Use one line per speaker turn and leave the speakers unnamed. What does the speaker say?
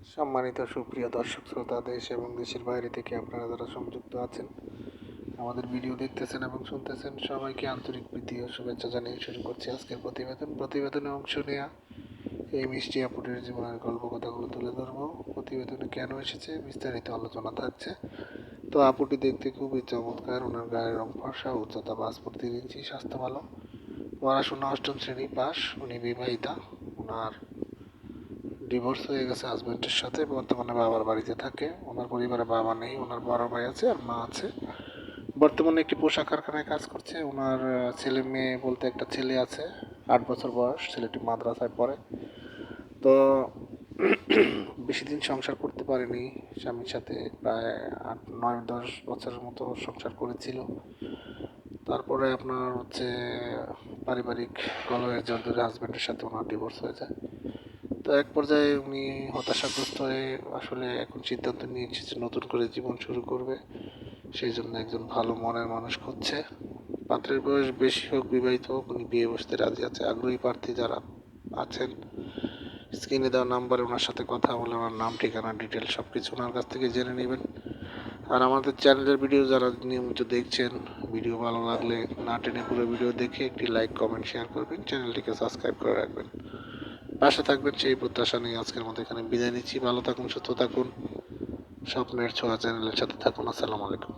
সম্মানিত সুপ্রিয় দর্শক শ্রোতা, দেশ এবং দেশের বাইরে থেকে আপনারা যারা সংযুক্ত আছেন, আমাদের ভিডিও দেখতেছেন এবং শুনতেছেন, সবাইকে আন্তরিক প্রীতি ও শুভেচ্ছা জানিয়ে শুরু করছি আজকের প্রতিবেদনে অংশ নেওয়া এই মিষ্টি আপুটির জীবনের গল্প কথাগুলো তুলে ধরবো। প্রতিবেদনে কেন এসেছে বিস্তারিত আলোচনা থাকছে। তো আপুটি দেখতে খুবই চমৎকার, ওনার গায়ের রং ফর্সা, উচ্চতা 5 ফুট 3 ইঞ্চি, স্বাস্থ্য ভালো, পড়াশোনা 8ম শ্রেণী পাস, উনি বিবাহিতা। ওনার ডিভোর্স হয়ে গেছে হাজব্যান্ডের সাথে, বর্তমানে বাবার বাড়িতে থাকে। ওনার পরিবারে বাবা নেই, ওনার বড় ভাই আছে আর মা আছে। বর্তমানে একটি পোশাক কারখানায় কাজ করছে। ওনার ছেলে মেয়ে বলতে একটা ছেলে আছে, 8 বছর বয়স, ছেলেটি মাদ্রাসায় পড়ে। তো বেশি দিন সংসার করতে পারেনি স্বামীর সাথে, প্রায় 8 9 10 বছরের মতো সংসার করেছিল। তারপরে আপনার হচ্ছে পারিবারিক কলহের জোর ধরে হাজব্যান্ডের সাথে ওনার ডিভোর্স হয়ে যায়। তো এক পর্যায়ে উনি হতাশাগ্রস্ত হয়ে আসলে এখন সিদ্ধান্ত নিয়েছে যে নতুন করে জীবন শুরু করবে। সেই জন্য একজন ভালো মনের মানুষ খুঁজছে। পাত্রের বয়স বেশি হোক, বিবাহিত হোক, উনি বিয়ে বসতে রাজি আছে। আগ্রহী প্রার্থী যারা আছেন, স্ক্রিনে দেওয়া নাম্বারে ওনার সাথে কথা বলে ওনার নাম, ঠিকানা, ডিটেল সব কিছু ওনার কাছ থেকে জেনে নেবেন। আর আমাদের চ্যানেলের ভিডিও যারা নিয়মিত দেখছেন, ভিডিও ভালো লাগলে না টেনে পুরো ভিডিও দেখে একটি লাইক, কমেন্ট, শেয়ার করবেন, চ্যানেলটিকে সাবস্ক্রাইব করে রাখবেন, পাশে থাকবেন সেই প্রত্যাশা নিয়ে আজকের মতো এখানে বিদায় নিচ্ছি। ভালো থাকুন, সুস্থ থাকুন, স্বপ্নের ছোঁয়া চ্যানেলের সাথে থাকুন। আসসালামু আলাইকুম।